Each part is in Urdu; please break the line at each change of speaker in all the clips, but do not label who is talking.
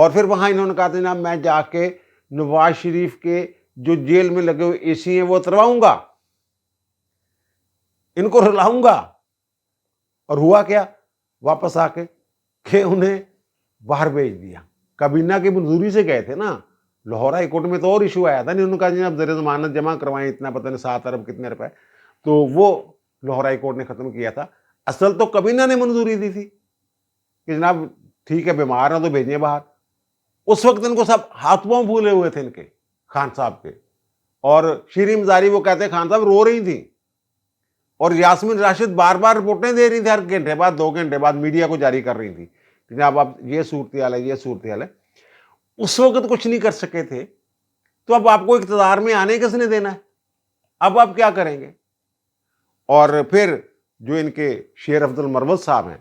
اور پھر وہاں انہوں نے کہا تھا جناب میں جا کے نواز شریف کے جو جیل میں لگے ہوئے اے سی ہیں وہ اترواؤں گا، ان کو رلاؤں گا. اور ہوا کیا؟ واپس آ کے کہ انہیں باہر بھیج دیا. کابینہ کی منظوری سے گئے تھے نا. لاہور ہائی کورٹ میں تو اور ایشو آیا تھا، انہوں نے کہا جی اب زیر ضمانت جمع کروائیں، اتنا پتہ نہیں 7 ارب کتنے روپے، تو وہ لاہور ہائی کورٹ نے ختم کیا تھا. اصل تو کابینہ نے منظوری دی تھی کہ جناب ٹھیک ہے بیمار ہیں تو بھیجیں باہر. اس وقت ان کو سب ہاتھ پاؤں پھولے ہوئے تھے ان کے خان صاحب کے. اور شیریں مزاری وہ کہتے ہیں خان صاحب رو رہی تھیں، اور یاسمین راشد بار بار رپورٹیں دے رہی تھی، ہر گھنٹے بعد 2 گھنٹے بعد میڈیا کو جاری کر رہی تھی کہ جناب اب یہ صورتحال ہے، یہ صورتحال ہے. اس وقت کچھ نہیں کر سکے تھے، تو اب آپ کو اقتدار میں آنے کس نے دینا ہے؟ اب آپ کیا کریں گے؟ اور پھر جو ان کے شیر افضل مروت صاحب ہیں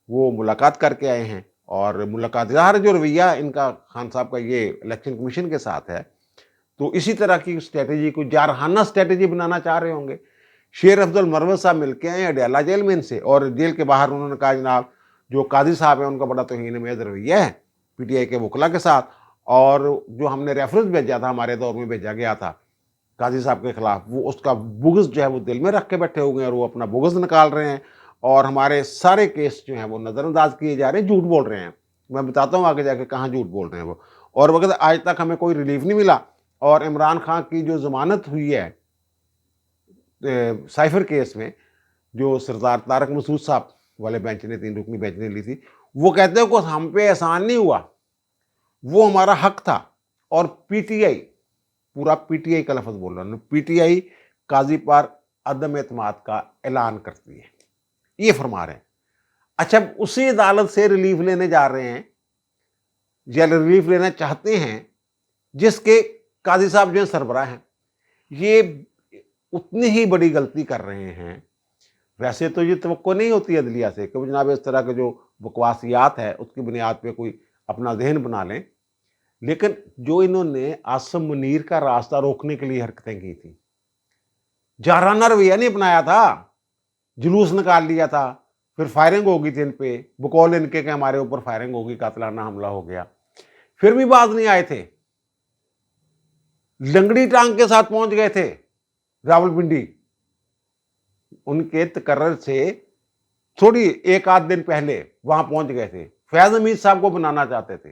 وہ ملاقات کر کے آئے ہیں، اور ملاقات ظاہر جو رویہ ان کا خان صاحب کا یہ الیکشن کمیشن کے ساتھ ہے، تو اسی طرح کی اسٹریٹجی کو جارحانہ اسٹریٹجی بنانا چاہ رہے ہوں گے. شیر افضل مروت صاحب مل کے آئے اڈیالہ جیل میں ان سے، اور جیل کے باہر انہوں نے کہا جناب جو قاضی صاحب ہیں ان کا بڑا توہین آمیز رویہ ہے پی ٹی آئی کے وکلا کے ساتھ، اور جو ہم نے ریفرنس بھیجا تھا ہمارے دور میں بھیجا گیا تھا قاضی صاحب کے خلاف، وہ اس کا بغض جو ہے وہ دل میں رکھ کے بیٹھے ہوئے ہیں، اور وہ اپنا بغض نکال رہے ہیں، اور ہمارے سارے کیس جو ہیں وہ نظر انداز کیے جا رہے ہیں، جھوٹ بول رہے ہیں. میں بتاتا ہوں آگے جا کے کہاں جھوٹ بول رہے ہیں وہ. اور وقت آج تک ہمیں کوئی ریلیف نہیں ملا. اور عمران خان کی جو ضمانت ہوئی ہے سائفر کیس میں، جو سردار طارق مسعود صاحب والے بینچ نے 3 رکنی بینچ نے لی تھی، وہ کہتے ہیں کہ ہم پہ احسان نہیں ہوا، وہ ہمارا حق تھا. اور پی ٹی آئی، پورا پی ٹی آئی کا لفظ بول رہا ہوں، پی ٹی آئی قاضی پر عدم اعتماد کا اعلان کرتی ہے، یہ فرما رہے ہیں. اچھا اسی عدالت سے ریلیف لینے جا رہے ہیں یا ریلیف لینا چاہتے ہیں جس کے قاضی صاحب جو ہیں سربراہ ہیں. یہ اتنی ہی بڑی غلطی کر رہے ہیں. ویسے تو یہ توقع نہیں ہوتی عدلیہ سے کہ جناب اس طرح کے جو بکواسیات ہے اس کی بنیاد پہ کوئی اپنا ذہن بنا لیں، لیکن جو انہوں نے عاصم منیر کا راستہ روکنے کے لیے حرکتیں کی تھیں، جارحانہ رویہ نہیں اپنایا تھا، جلوس نکال لیا تھا، پھر فائرنگ ہوگی تھی ان پہ، بقول ان کے کہ ہمارے اوپر فائرنگ ہوگی، قاتلانہ حملہ ہو گیا، پھر بھی باز نہیں آئے تھے. لنگڑی ٹانگ کے ساتھ پہنچ گئے تھے راولپنڈی، ان کے تقرر سے تھوڑی 1 آدھ دن پہلے وہاں پہنچ گئے تھے. فیض حمید صاحب کو بنانا چاہتے تھے.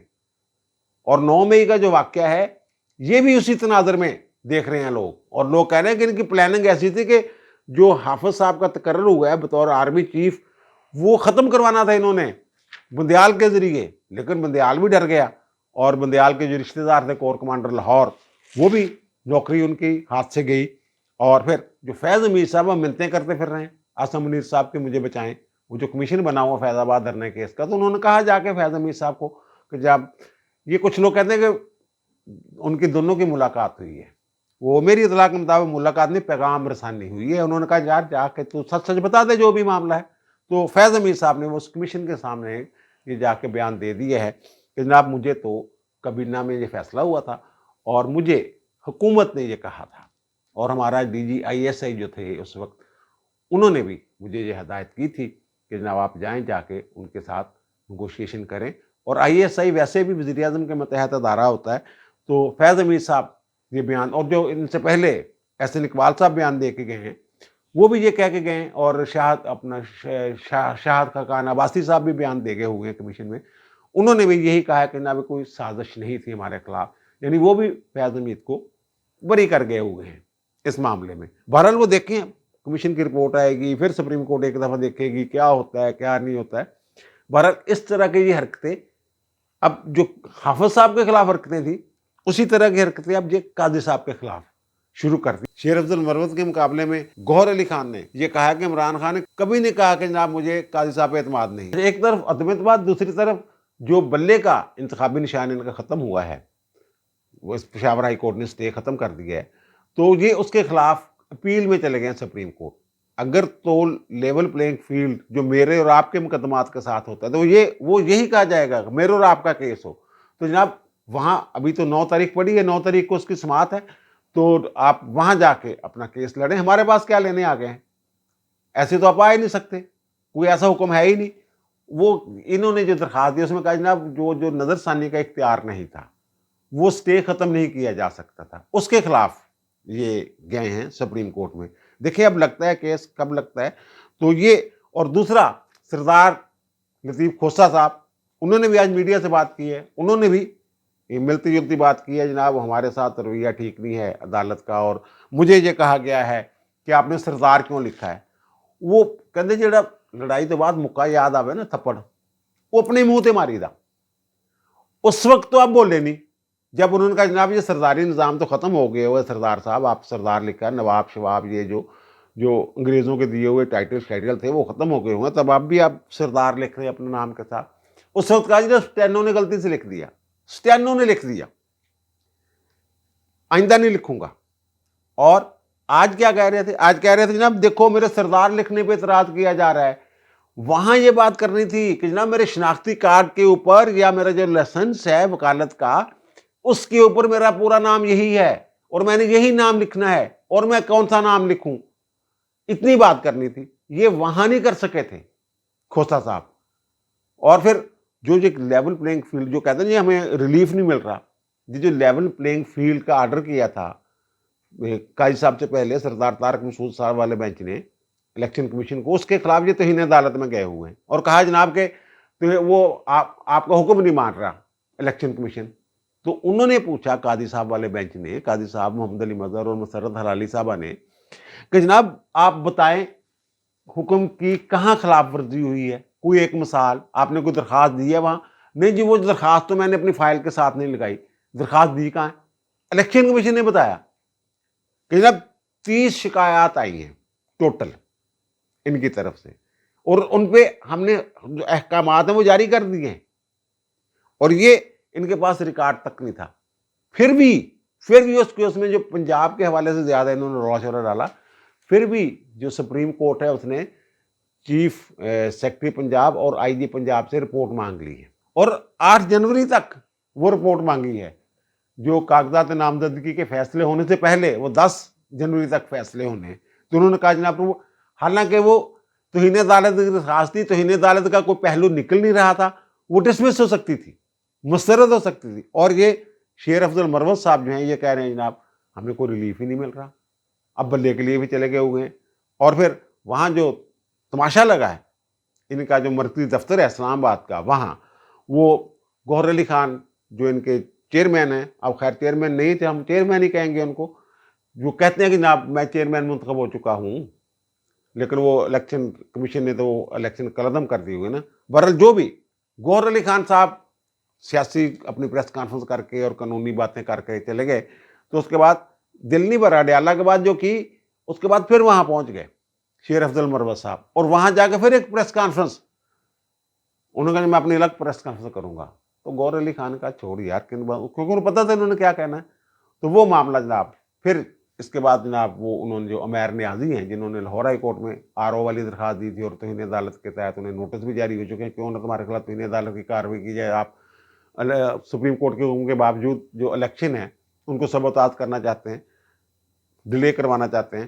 اور 9 مئی کا جو واقعہ ہے یہ بھی اسی تناظر میں دیکھ رہے ہیں لوگ، اور لوگ کہہ رہے ہیں کہ ان کی پلاننگ ایسی تھی کہ جو حافظ صاحب کا تقرر ہوا ہے بطور آرمی چیف وہ ختم کروانا تھا انہوں نے بندیال کے ذریعے، لیکن بندیال بھی ڈر گیا، اور بندیال کے جو رشتہ دار تھے کور کمانڈر لاہور، وہ بھی نوکری ان کی ہاتھ سے گئی. اور پھر جو فیض حمید صاحب وہ منتیں کرتے پھر رہے ہیں عاصم منیر صاحب کے مجھے بچائیں، وہ جو کمیشن بنا ہوا فیض آباد دھرنے کیس کا، تو انہوں نے کہا جا کے فیض حمید صاحب کو کہ جب یہ کچھ لوگ کہتے ہیں کہ ان کی دونوں کی ملاقات ہوئی ہے، وہ میری اطلاع کے مطابق ملاقات نہیں پیغام رسانی ہوئی ہے. انہوں نے کہا یار جا کے تو سچ سچ بتا دے جو بھی معاملہ ہے. تو فیض حمید صاحب نے وہ اس کمیشن کے سامنے یہ جا کے بیان دے دیا ہے کہ جناب مجھے تو کابینہ میں یہ فیصلہ ہوا تھا، اور مجھے حکومت نے یہ کہا تھا، اور ہمارا D G I S I جو تھے اس وقت انہوں نے بھی مجھے یہ ہدایت کی تھی کہ جناب آپ جائیں جا کے ان کے ساتھ نیگوشیشن کریں. اور آئی ایس آئی ویسے بھی وزیر اعظم کے ماتحت ادارہ ہوتا ہے. تو فیض حمید صاحب یہ بیان، اور جو ان سے پہلے احسن اقبال صاحب بیان دے کے گئے ہیں وہ بھی یہ کہہ کے گئے ہیں، اور شاہد خاقان عباسی صاحب بھی بیان دے گئے ہوئے ہیں کمیشن میں، انہوں نے بھی یہی کہا کہ جناب کوئی سازش نہیں تھی ہمارے خلاف، یعنی وہ بھی فیض حمید کو بری کر گئے ہوئے ہیں اس معاملے میں. بہرحال وہ دیکھیں کمیشن کی رپورٹ آئے گی، پھر سپریم کورٹ ایک دفعہ دیکھے گی کیا ہوتا ہے کیا نہیں ہوتا ہے. بہرحال اس طرح کی یہ حرکتیں اب جو حافظ صاحب کے خلاف حرکتیں تھیں اسی طرح کی حرکتیں اب یہ قاضی صاحب کے خلاف شروع کر دی. شیر افضل مروت کے مقابلے میں گوہر علی خان نے یہ کہا کہ عمران خان نے کبھی نہیں کہا کہ جناب مجھے قاضی صاحب پہ اعتماد نہیں. ایک طرف عدم اعتماد، دوسری طرف جو بلے کا انتخابی نشان ان کا ختم ہوا ہے، وہ اس پشاور ہائی کورٹ نے اسٹے ختم کر دیا ہے، تو یہ اس کے خلاف اپیل میں چلے گئے سپریم کورٹ. اگر تو لیول پلینگ فیلڈ جو میرے اور آپ کے مقدمات کے ساتھ ہوتا ہے تو وہ یہی کہا جائے گا میرے اور آپ کا کیس ہو، تو جناب وہاں ابھی تو 9 تاریخ پڑی ہے، 9 تاریخ کو اس کی سماعت ہے، تو آپ وہاں جا کے اپنا کیس لڑیں، ہمارے پاس کیا لینے آ گئے ہیں؟ ایسے تو آپ آ ہی نہیں سکتے، کوئی ایسا حکم ہے ہی نہیں. وہ انہوں نے جو درخواست دی اس میں کہا جناب جو نظر ثانی کا اختیار نہیں تھا وہ سٹے ختم نہیں کیا جا سکتا تھا، اس کے خلاف یہ گئے ہیں سپریم کورٹ میں. دیکھیں اب لگتا ہے کیس کب لگتا ہے. تو یہ اور دوسرا سردار لطیف کھوسہ صاحب، انہوں نے بھی آج میڈیا سے بات کی ہے، انہوں نے بھی ملتی جلتی بات کی ہے جناب ہمارے ساتھ رویہ ٹھیک نہیں ہے عدالت کا، اور مجھے یہ کہا گیا ہے کہ آپ نے سردار کیوں لکھا ہے. وہ کہتے جڑا لڑائی تو بعد مکہ یاد آوے نا تھپڑ، وہ اپنے منہ تے ماری دا. اس وقت تو آپ بولے نہیں جب انہوں نے کہا جناب یہ سرداری نظام تو ختم ہو گئے ہوئے سردار صاحب، آپ سردار لکھا ہے، نواب شواب یہ جو انگریزوں کے دیے ہوئے ٹائٹل تھے وہ ختم ہو گئے ہوئے، تب آپ بھی آپ سردار لکھ رہے ہیں اپنے نام کے ساتھ. اس وقت کہا جی اسٹینو نے غلطی سے لکھ دیا، اسٹینو نے لکھ دیا، آئندہ نہیں لکھوں گا. اور آج کیا کہہ رہے تھے؟ آج کہہ رہے تھے جناب دیکھو میرے سردار لکھنے پہ اعتراض کیا جا رہا ہے. وہاں یہ بات کرنی تھی کہ جناب میرے شناختی کارڈ کے اوپر یا میرا جو لائسنس ہے وکالت کا اس کے اوپر میرا پورا نام یہی ہے اور میں نے یہی نام لکھنا ہے، اور میں کون سا نام لکھوں، اتنی بات کرنی تھی. یہ وہاں نہیں کر سکے تھے کھوسہ صاحب. اور پھر جو لیول پلینگ فیلڈ جو کہتے ہیں جی ہمیں ریلیف نہیں مل رہا، جو لیول پلینگ فیلڈ کا آرڈر کیا تھا قاضی صاحب سے پہلے سردار طارق مسعود صاحب والے بینچ نے الیکشن کمیشن کو، اس کے خلاف یہ توہین عدالت میں گئے ہوئے ہیں اور کہا جناب کہ وہ آپ کا حکم نہیں مان رہا الیکشن کمیشن. تو انہوں نے پوچھا قاضی صاحب والے بینچ نے، قاضی صاحب محمد علی مظہر اور مسرت حلالی صاحبہ نے، کہ جناب آپ بتائیں حکم کی کہاں خلاف ورزی ہوئی ہے، کوئی ایک مثال آپ نے کوئی درخواست دی ہے وہاں؟ نہیں جی وہ درخواست تو میں نے اپنی فائل کے ساتھ نہیں لگائی. درخواست دی کہاں ہے؟ الیکشن کمیشن نے بتایا کہ جناب 30 شکایات آئی ہیں ٹوٹل ان کی طرف سے، اور ان پہ ہم نے جو احکامات ہیں وہ جاری کر دیے ہیں، اور یہ ان کے پاس ریکارڈ تک نہیں تھا. پھر بھی اس کیس میں جو پنجاب کے حوالے سے زیادہ انہوں نے رولا شورا ڈالا، پھر بھی جو سپریم کورٹ ہے اس نے چیف سیکرٹری پنجاب اور آئی جی پنجاب سے رپورٹ مانگ لی ہے، اور 8 جنوری تک وہ رپورٹ مانگی ہے. جو کاغذات نامزدگی کے فیصلے ہونے سے پہلے وہ 10 جنوری تک فیصلے ہونے. تو انہوں نے کہا جناب حالانکہ وہ توہین عدالت کی درخواست تھی، توہین عدالت کا کوئی پہلو نکل نہیں رہا تھا، وہ ڈسمس ہو سکتی تھی، مسترد ہو سکتی تھی. اور یہ شیر افضل مروت صاحب جو ہیں یہ کہہ رہے ہیں جناب ہمیں کوئی ریلیف ہی نہیں مل رہا، اب بلے کے لیے بھی چلے گئے ہوئے ہیں. اور پھر وہاں جو تماشا لگا ہے ان کا جو مرکزی دفتر ہے اسلام آباد کا، وہاں وہ گوہر علی خان جو ان کے چیئرمین ہیں، اب خیر چیئرمین نہیں تھے، ہم چیئرمین ہی کہیں گے ان کو، جو کہتے ہیں کہ جناب میں چیئرمین منتخب ہو چکا ہوں، لیکن وہ الیکشن کمیشن نے تو وہ الیکشن کلعدم کر دی ہوئے نا. بہرحال جو بھی گوہر علی خان صاحب سیاسی اپنی پریس کانفرنس کر کے اور قانونی باتیں کر کے چلے گئے. تو اس کے بعد دل نہیں بھرا ڈیالہ کے بعد جو کی، اس کے بعد پھر وہاں پہنچ گئے شیر افضل مروت صاحب، اور وہاں جا کے پھر ایک پریس کانفرنس انہوں نے کہا میں اپنی الگ پریس کانفرنس کروں گا. تو گوہر علی خان کا چھوڑ یار، کیونکہ انہیں پتا تھا انہوں نے کیا کہنا ہے. تو وہ معاملہ جناب پھر اس کے بعد جناب وہ انہوں نے جو امیر نیازی ہیں جنہوں نے لاہور ہائی کورٹ میں RO والی درخواست دی تھی اور توہین عدالت کے تحت انہیں نوٹس بھی جاری ہو چکے ہیں کیوں نہ تمہارے خلاف توہین عدالت کی کارروائی کی جائے، آپ سپریم کورٹ کے حکم کے باوجود جو الیکشن ہے ان کو سبوتاژ کرنا چاہتے ہیں، ڈیلے کروانا چاہتے ہیں،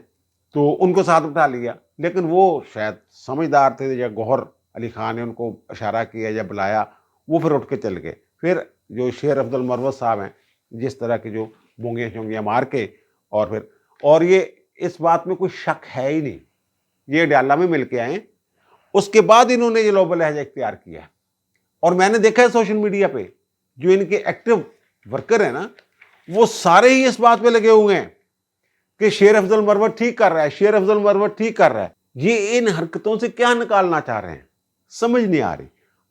تو ان کو ساتھ بٹھا لیا. لیکن وہ شاید سمجھدار تھے، یا گوہر علی خان نے ان کو اشارہ کیا یا بلایا، وہ پھر اٹھ کے چل گئے. پھر جو شیر افضل مروت صاحب ہیں جس طرح کی جو بونگیاں چونگیاں مار کے، اور یہ اس بات میں کوئی شک ہے ہی نہیں، یہ ڈیالہ میں مل کے آئے، اس کے بعد انہوں نے یہ لوبل لہجہ اختیار کیا ہے. اور میں نے دیکھا ہے سوشل میڈیا پہ جو ان کے ایکٹیو ورکر ہیں نا، وہ سارے ہی اس بات پہ لگے ہوئے ہیں کہ شیر افضل مروت ٹھیک کر رہا ہے، شیر افضل مروت ٹھیک کر رہا ہے. یہ ان حرکتوں سے کیا نکالنا چاہ رہے ہیں سمجھ نہیں آ رہی.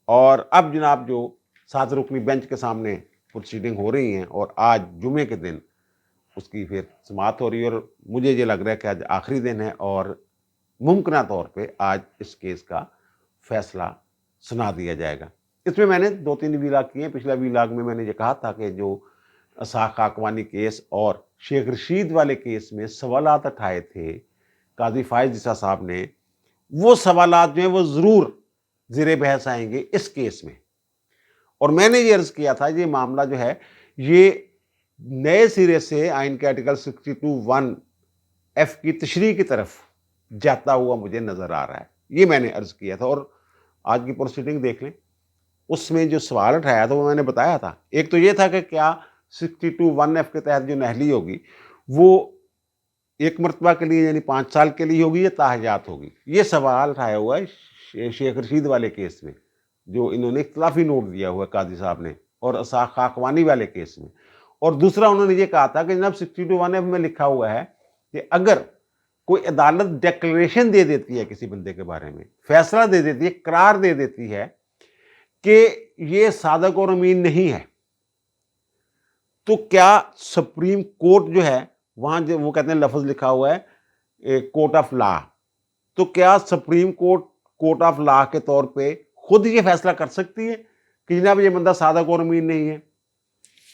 اور اب جناب جو 7 رکنی بینچ کے سامنے پروسیڈنگ ہو رہی ہیں، اور آج جمعے کے دن اس کی پھر سماعت ہو رہی ہے، اور مجھے یہ لگ رہا ہے کہ آج آخری دن ہے، اور ممکنہ طور پہ آج اس کیس کا فیصلہ سنا دیا جائے گا. اس میں نے 2-3 ویلاگ کیے ہیں. پچھلا ویلاگ میں نے یہ کہا تھا کہ جو اسحاق خاکوانی کیس اور شیخ رشید والے کیس میں سوالات اٹھائے تھے قاضی فائز عیسیٰ صاحب نے، وہ سوالات جو ہیں وہ ضرور زیر بحث آئیں گے اس کیس میں. اور میں نے یہ عرض کیا تھا یہ معاملہ جو ہے یہ نئے سرے سے آئین کے آرٹیکل 62(1)(f) کی تشریح کی طرف جاتا ہوا مجھے نظر آ رہا ہے. یہ میں نے عرض کیا تھا، اور آج کی پروسیڈنگ دیکھ لیں، اس میں جو سوال اٹھایا تھا وہ میں نے بتایا تھا. ایک تو یہ تھا کہ کیا 62(1)(f) کے تحت جو نہلی ہوگی وہ ایک مرتبہ کے لیے یعنی 5 سال کے لیے ہوگی یا تاحیات ہوگی. یہ سوال اٹھایا ہوا ہے شیخ رشید والے کیس میں، جو انہوں نے اختلافی نوٹ دیا ہوا ہے قاضی صاحب نے، اور اسحاق خاقوانی والے کیس میں. اور دوسرا انہوں نے یہ کہا تھا کہ جناب 62(1)(f) میں لکھا ہوا ہے کہ اگر کوئی عدالت ڈیکلریشن دے دیتی ہے کسی بندے کے بارے میں، فیصلہ دے دیتی ہے، قرار دے دیتی ہے کہ یہ صادق اور امین نہیں ہے، تو کیا سپریم کورٹ جو ہے وہاں جو وہ کہتے ہیں لفظ لکھا ہوا ہے کورٹ آف لا، تو کیا سپریم کورٹ آف لا کے طور پہ خود یہ فیصلہ کر سکتی ہے کہ جناب یہ بندہ صادق اور امین نہیں ہے؟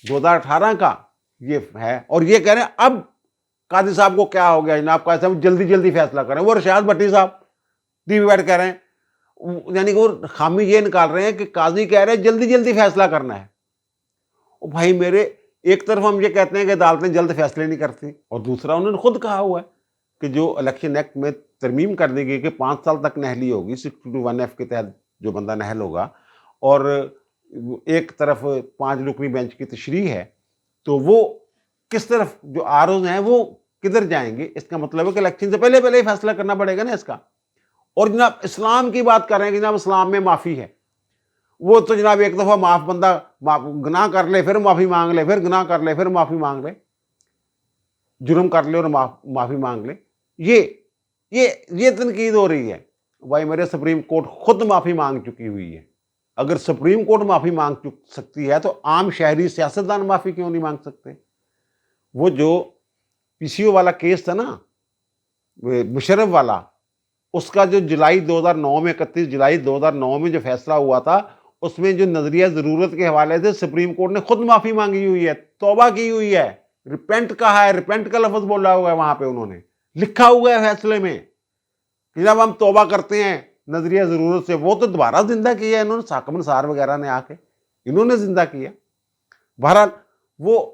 2018 کا یہ ہے، اور یہ کہہ رہے ہیں اب قاضی صاحب کو کیا ہو گیا جناب، قاضی صاحب جلدی جلدی فیصلہ کریں. وہ ارشاد بھٹی صاحب ٹی وی بیٹھ کہہ رہے ہیں، یعنی کہ وہ خامی یہ نکال رہے ہیں کہ قاضی کہہ رہے ہیں جلدی جلدی فیصلہ کرنا ہے. بھائی میرے، ایک طرف ہم یہ کہتے ہیں کہ عدالتیں جلد فیصلے نہیں کرتی، اور دوسرا انہوں نے خود کہا ہوا ہے کہ جو الیکشن ایکٹ میں ترمیم کر دی گئی کہ 5 سال تک نہلی ہوگی 62(1)(f) کے تحت جو بندہ نہل ہوگا، اور ایک طرف 5 رکنی بینچ کی تشریح ہے، تو وہ کس طرف جو آروز ہیں وہ کدھر جائیں گے؟ اس کا مطلب ہے کہ الیکشن سے پہلے ہی فیصلہ کرنا پڑے گا نا اس کا. اور جناب اسلام کی بات کر رہے ہیں کہ جناب اسلام میں معافی ہے. وہ تو جناب ایک دفعہ معاف بندہ گناہ کر لے پھر معافی مانگ لے، پھر گناہ کر لے پھر معافی مانگ لے، جرم کر لے اور معافی مانگ لے. یہ تنقید ہو رہی ہے. بھائی میرے، سپریم کورٹ خود معافی مانگ چکی ہوئی ہے. اگر سپریم کورٹ معافی مانگ سکتی ہے تو عام شہری سیاستدان معافی کیوں نہیں مانگ سکتے؟ وہ جو پی سی او والا کیس تھا نا، مشرف والا، اس کا جو جولائی 2009 میں 31 جولائی 2009 میں جو فیصلہ ہوا تھا، اس میں جو نظریہ ضرورت کے حوالے سے سپریم کورٹ نے خود معافی مانگی ہوئی ہے، توبہ کی ہوئی ہے، ریپینٹ کہا ہے، ریپینٹ کا لفظ بولا ہوا ہے وہاں پہ، انہوں نے لکھا ہوا ہے فیصلے میں کہ جب ہم توبہ کرتے ہیں نظریہ ضرورت سے. وہ تو دوبارہ زندہ کیا ہے انہوں نے، ساکم نثار وغیرہ نے آ کے انہوں نے زندہ کیا. بہرحال وہ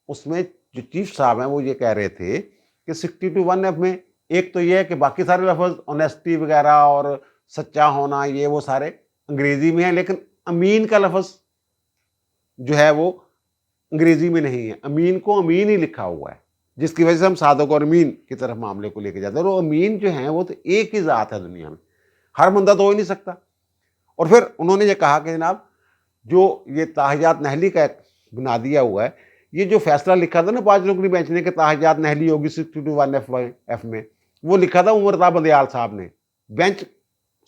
اس میں جو چیف صاحب ہیں وہ یہ کہہ رہے تھے کہ 62(1)(f) میں ایک تو یہ ہے کہ باقی سارے لفظ آنیسٹی وغیرہ اور سچا ہونا یہ وہ سارے انگریزی میں ہیں، لیکن امین کا لفظ جو ہے وہ انگریزی میں نہیں ہے. امین کو امین ہی لکھا ہوا ہے، جس کی وجہ سے ہم صادق اور امین کی طرف معاملے کو لے کے جاتے ہیں. اور وہ امین جو ہیں وہ تو ایک ہی ذات ہے دنیا میں، ہر بندہ تو ہو ہی نہیں سکتا. اور پھر انہوں نے یہ کہا کہ جناب جو یہ تاحیات نہلی کا بنا دیا ہوا ہے، یہ جو فیصلہ لکھا تھا نا 5 رکنی بینچ نے کہ تاحیات نہلی ہوگی 62(1)(f) میں، وہ لکھا تھا عمر تا بندیال صاحب نے. بینچ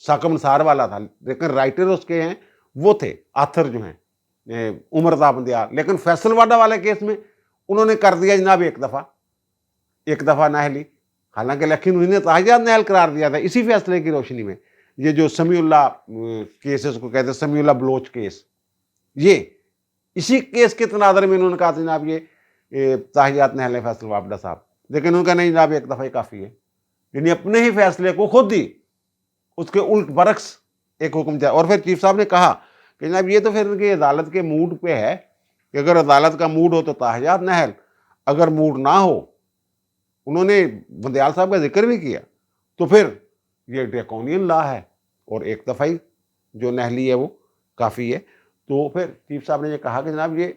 ساکم نثار والا تھا، لیکن رائٹر اس کے ہیں وہ تھے، آتھر جو ہیں عمر تا بندیال. لیکن فیصل واڈا والے کیس میں انہوں نے کر دیا جناب ایک دفعہ نہلی، حالانکہ لیکن انہوں نے تاحیات نہل قرار دیا تھا اسی فیصلے کی روشنی میں. یہ جو سمیع اللہ کیس اس کو کہتے ہیں، سمیع اللہ بلوچ کیس، یہ اسی کیس کے تناظر میں انہوں نے کہا جناب یہ تاحیات نہل ہے فیصل واڈا صاحب. لیکن انہوں نے کہا نہیں جناب ایک دفعہ ہی کافی ہے. یعنی اپنے ہی فیصلے کو خود ہی اس کے الٹ برعکس ایک حکم دیا. اور پھر چیف صاحب نے کہا کہ جناب یہ تو پھر ان کی عدالت کے موڈ پہ ہے کہ اگر عدالت کا موڈ ہو تو تاحیات نہل، اگر موڈ نہ ہو، انہوں نے بندیال صاحب کا ذکر بھی کیا، تو پھر یہ ڈریکونین لا ہے اور ایک دفعہ ہی جو نہلی ہے وہ کافی ہے. تو پھر چیف صاحب نے یہ کہا کہ جناب یہ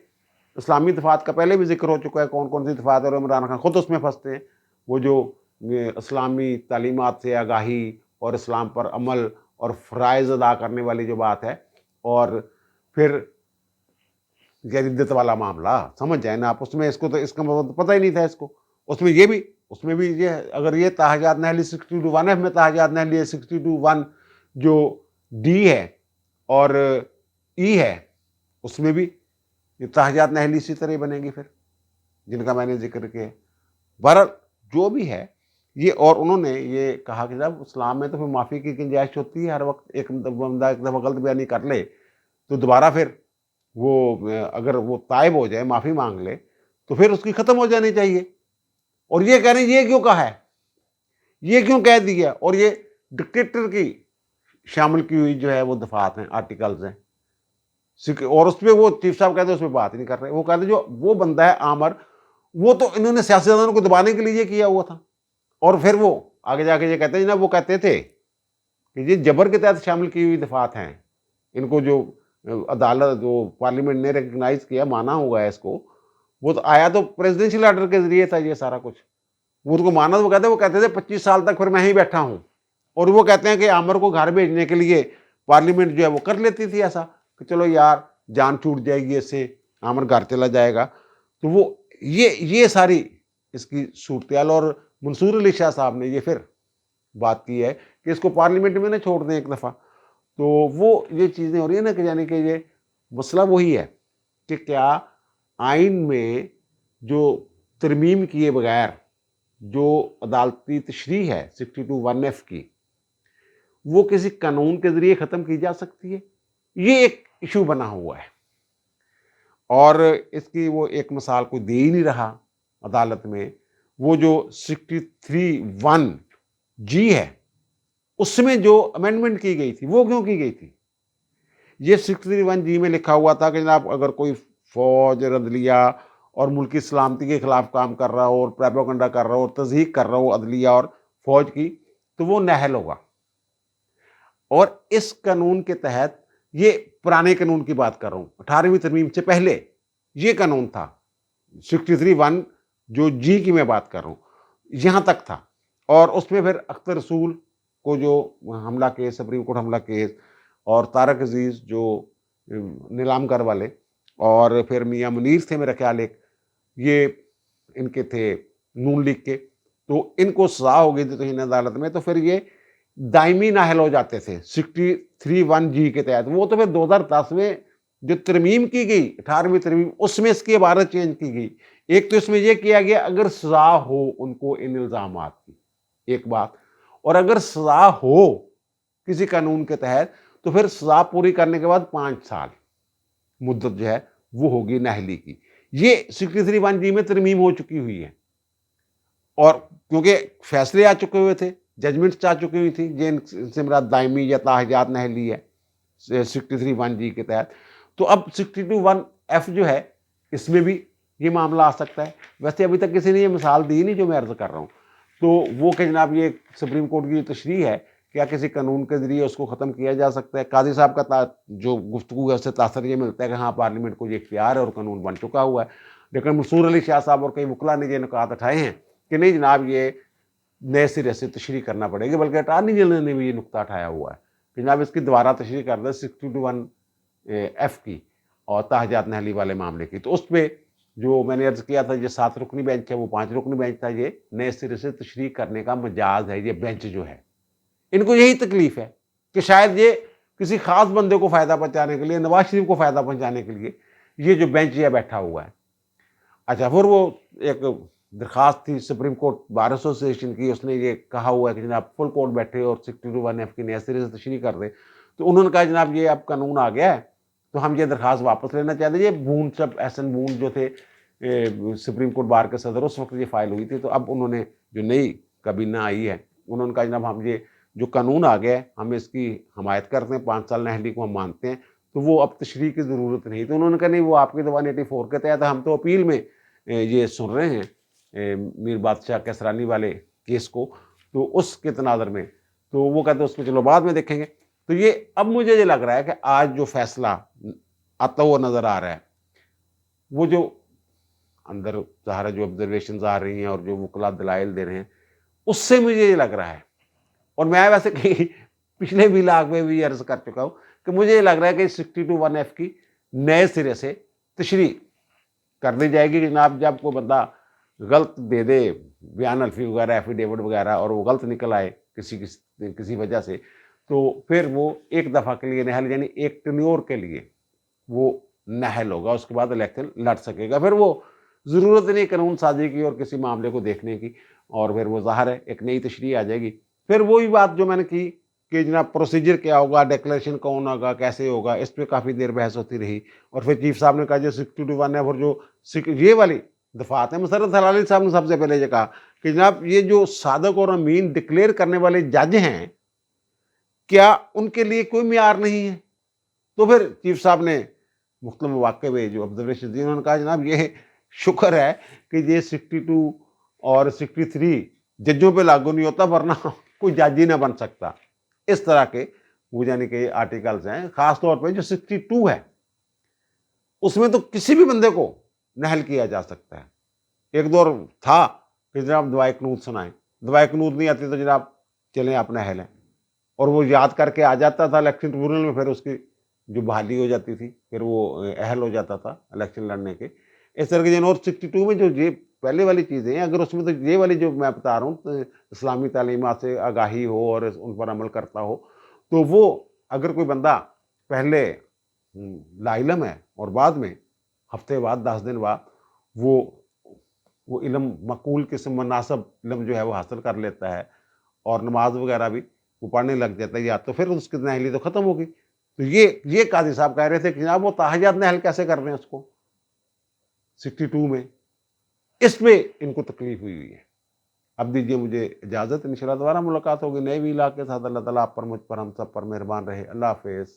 اسلامی دفعات کا پہلے بھی ذکر ہو چکا ہے، کون کون سی دفعات، اور عمران خان خود اس میں پھنستے ہیں. وہ جو اسلامی تعلیمات سے آگاہی اور اسلام پر عمل اور فرائض ادا کرنے والی جو بات ہے، اور پھر ردت والا معاملہ سمجھ جائیں نا آپ. اس میں اس کو تو اس کا مطلب پتہ ہی نہیں تھا اس کو. اس میں بھی یہ اگر یہ تاحیات نہلی 62(1)(f) میں تاحیات نہلی ہے، 62(1) جو ڈی ہے اور ای ہے اس میں بھی یہ تاحیات نہلی اسی طرح بنے گی پھر جن کا میں نے ذکر کیا. بہرحال جو بھی ہے یہ، اور انہوں نے یہ کہا کہ جب اسلام میں تو پھر معافی کی گنجائش ہوتی ہے ہر وقت. ایک بندہ ایک دفعہ غلط بیانی کر لے تو دوبارہ پھر وہ اگر وہ تائب ہو جائے، معافی مانگ لے، تو پھر اس کی ختم ہو جانی چاہیے. اور یہ کہہ رہے ہیں یہ کیوں کہا ہے، یہ کیوں کہہ دیا؟ اور یہ ڈکٹیٹر کی شامل کی ہوئی جو ہے وہ دفعات ہیں، آرٹیکلز ہیں. اور اس پہ وہ چیف صاحب کہتے ہیں اس پہ بات نہیں کر رہے. وہ کہتے ہیں جو وہ بندہ ہے آمر، وہ تو انہوں نے سیاستدانوں کو دبانے کے لیے کیا ہوا تھا. اور پھر وہ آگے جا کے یہ کہتے ہیں جناب وہ کہتے تھے کہ یہ جبر کے تحت شامل کی ہوئی دفعات ہیں. ان کو جو عدالت جو پارلیمنٹ نے ریکگنائز کیا، مانا ہوگا ہے اس کو، وہ تو آیا تو پریزیڈنشیل آرڈر کے ذریعے تھا یہ سارا کچھ. وہ تو مانا، وہ کہتے تھے 25 سال تک پھر میں ہی بیٹھا ہوں. اور وہ کہتے ہیں کہ عامر کو گھر بھیجنے کے لیے پارلیمنٹ جو ہے وہ کر لیتی تھی ایسا کہ چلو یار جان چھوٹ جائے گی اس سے، عامر گھر چلا جائے گا. تو وہ یہ ساری اس کی صورتحال. اور منصور علی شاہ صاحب نے یہ پھر بات کی ہے کہ اس کو پارلیمنٹ میں نہ چھوڑ دیں ایک دفعہ. تو وہ یہ چیزیں ہو رہی ہیں نا کہ یعنی کہ یہ مسئلہ وہی ہے کہ کیا آئین میں جو ترمیم کیے بغیر جو عدالتی تشریح ہے 62(1)(f) کی، وہ کسی قانون کے ذریعے ختم کی جا سکتی ہے. یہ ایک ایشو بنا ہوا ہے. اور اس کی وہ ایک مثال کوئی دے ہی نہیں رہا عدالت میں. وہ جو 63(1)(g) ہے، اس میں جو امینڈمنٹ کی گئی تھی وہ کیوں کی گئی تھی؟ یہ 63(1)(g) میں لکھا ہوا تھا کہ جناب اگر کوئی فوج، عدلیہ اور ملکی سلامتی کے خلاف کام کر رہا ہو اور پروپیگنڈا کر رہا ہو اور تضحیق کر رہا ہو عدلیہ اور فوج کی، تو وہ نااہل ہوگا. اور اس قانون کے تحت، یہ پرانے قانون کی بات کر رہا ہوں، 18ویں ترمیم سے پہلے یہ قانون تھا 63(1) جو جی کی میں بات کر رہا ہوں، یہاں تک تھا. اور اس میں پھر اختر رسول کو جو حملہ کیس، سپریم کورٹ حملہ کیس، اور طارق عزیز جو نیلام گر والے، اور پھر میاں منیر تھے میرا خیال ایک، یہ ان کے تھے نون لیگ کے، تو ان کو سزا ہو گئی تھی توہین عدالت میں. تو پھر یہ دائمی نااہل ہو جاتے تھے 63(1)(g) کے تحت. وہ تو پھر 2010 میں جو ترمیم کی گئی 18ویں ترمیم، اس میں اس کی عبارت چینج کی گئی. ایک تو اس میں یہ کیا گیا اگر سزا ہو ان کو ان الزامات کی، ایک بات. اور اگر سزا ہو کسی قانون کے تحت تو پھر سزا پوری کرنے کے بعد 5 سال مدت جو ہے وہ ہوگی نااہلی کی. یہ 63(1)(g) میں ترمیم ہو چکی ہوئی ہے. اور کیونکہ فیصلے آ چکے ہوئے تھے، ججمنٹس آ چکی ہوئی تھی، یہ ان سے مراد دائمی یا تاحیات نااہلی ہے 63(1)(g) کے تحت. تو اب 62(1)(f) جو ہے اس میں بھی یہ معاملہ آ سکتا ہے. ویسے ابھی تک کسی نے یہ مثال دی نہیں جو میں عرض کر رہا ہوں. تو وہ کہ جناب یہ سپریم کورٹ کی تشریح ہے، کیا کسی قانون کے ذریعے اس کو ختم کیا جا سکتا ہے؟ قاضی صاحب کا جو گفتگو ہے اس سے تاثر یہ ملتا ہے کہ ہاں پارلیمنٹ کو یہ اختیار ہے اور قانون بن چکا ہوا ہے. لیکن منصور علی شاہ صاحب اور کئی وکلا نے یہ نکات اٹھائے ہیں کہ نہیں جناب یہ نئے سرے سے تشریح کرنا پڑے گی. بلکہ اٹارنی جنرل نے بھی یہ نقطہ اٹھایا ہوا ہے کہ جناب اس کی دوبارہ تشریح کر دیں 62(1)(f) کی اور تاحیات نااہلی والے معاملے کی. تو اس پہ جو میں نے عرض کیا تھا یہ 7 رکنی بینچ ہے، وہ 5 رکنی بینچ تھا. یہ نئے سرے سے تشریح کرنے کا مجاز ہے یہ بینچ جو ہے. ان کو یہی تکلیف ہے کہ شاید یہ کسی خاص بندے کو فائدہ پہنچانے کے لیے، نواز شریف کو فائدہ پہنچانے کے لیے یہ جو بینچ یہ بیٹھا ہوا ہے. اچھا، پھر وہ ایک درخواست تھی سپریم کورٹ بار ایسوسیشن کی، اس نے یہ کہا ہوا ہے کہ جناب فل کورٹ بیٹھے اور 62(1)(f) کی نئے سرے سے تشریح کر دیں. تو انہوں نے کہا جناب یہ اب قانون آ گیا ہے تو ہم یہ درخواست واپس لینا چاہتے ہیں. یہ بون سب احسن بون جو تھے سپریم کورٹ بار کے صدر، اس وقت یہ فائل ہوئی تھی. تو اب انہوں نے جو نئی کابینہ آئی ہے انہوں نے کہا جناب ہم یہ جو قانون آ گیا ہے ہم اس کی حمایت کرتے ہیں، 5 سال نااہلی کو ہم مانتے ہیں، تو وہ اب تشریح کی ضرورت نہیں. تو انہوں نے کہا نہیں، وہ آپ کی 184 کے تحت ہم تو اپیل میں یہ سن رہے ہیں میر بادشاہ کیسرانی والے کیس کو، تو اس کے تناظر میں تو وہ کہتے ہیں اس میں چلو بعد میں دیکھیں گے. تو یہ اب مجھے یہ لگ رہا ہے کہ آج جو فیصلہ آتا ہوا نظر آ رہا ہے، وہ جو اندر ظاہر جو آبزرویشنز آ رہی ہیں اور جو وکلا دلائل دے رہے ہیں، اس سے مجھے یہ لگ رہا ہے، اور میں ویسے کہیں پچھلے بھی لاگ میں بھی عرض کر چکا ہوں کہ مجھے یہ لگ رہا ہے کہ 62(1)(f) کی نئے سرے سے تشریح کر دی جائے گی. جناب جب کوئی بندہ غلط دے دے بیان الفی وغیرہ، ایفیڈیوٹ وغیرہ، اور وہ غلط نکل آئے کسی وجہ سے، تو پھر وہ ایک دفعہ کے لیے نااہل، یعنی ایک ٹینیور کے لیے وہ نااہل ہوگا، اس کے بعد الیکشن لڑ سکے گا. پھر وہ ضرورت نہیں قانون سازی کی اور کسی معاملے کو دیکھنے کی، اور پھر وہ ظاہر ہے ایک نئی تشریح آ جائے گی. پھر وہی بات جو میں نے کی کہ جناب پروسیجر کیا ہوگا، ڈیکلیریشن کون ہوگا، کیسے ہوگا، اس پہ کافی دیر بحث ہوتی رہی. اور پھر چیف صاحب نے کہا جو 62(1)(f) اور جو یہ والی دفعات ہیں، مسرت حلالی صاحب نے سب سے پہلے یہ کہا کہ جناب یہ جو صادق اور امین ڈکلیئر کرنے والے جج ہیں، کیا ان کے لیے کوئی معیار نہیں ہے؟ تو پھر چیف صاحب نے مختلف مواقع میں جو آبزرویشن دی، انہوں نے کہا جناب یہ شکر ہے کہ یہ 62 اور 63 ججوں پہ لاگو نہیں ہوتا، ورنہ کوئی جج ہی نہ بن سکتا. اس طرح کے وہ یعنی کہ آرٹیکلز ہیں، خاص طور پہ جو 62 ہے اس میں تو کسی بھی بندے کو نہل کیا جا سکتا ہے۔ ایک دور تھا کہ جناب دعائے قنوت سنائیں، دعائے قنوت نہیں آتی تو جناب چلیں آپ نہل ہیں، اور وہ یاد کر کے آ جاتا تھا الیکشن ٹریبونل میں، پھر اس کی جو بحالی ہو جاتی تھی، پھر وہ اہل ہو جاتا تھا الیکشن لڑنے کے۔ اس طرح کے اور 62 میں جو یہ پہلے والی چیزیں ہیں، اگر اس میں تو یہ والی جو میں بتا رہا ہوں تو اسلامی تعلیمات سے آگاہی ہو اور ان پر عمل کرتا ہو، تو وہ اگر کوئی بندہ پہلے لا علم ہے اور بعد میں ہفتے بعد 10 دن بعد وہ علم معقول قسم مناسب علم جو ہے وہ حاصل کر لیتا ہے اور نماز وغیرہ بھی وہ پڑھنے لگ جاتا ہے، یا تو پھر اس کی نہلی تو ختم ہوگی۔ تو یہ قاضی صاحب کہہ رہے تھے کہ جناب وہ تاحیات نہل کیسے کر رہے ہیں اس کو 62 میں، اس میں ان کو تکلیف ہوئی ہے۔ اب دیجیے مجھے اجازت، انشاءاللہ دوبارہ ملاقات ہوگی نئے وی علاقے کے ساتھ۔ اللہ تعالیٰ آپ پر، مجھ پر، ہم سب پر مہربان رہے۔ اللہ حافظ۔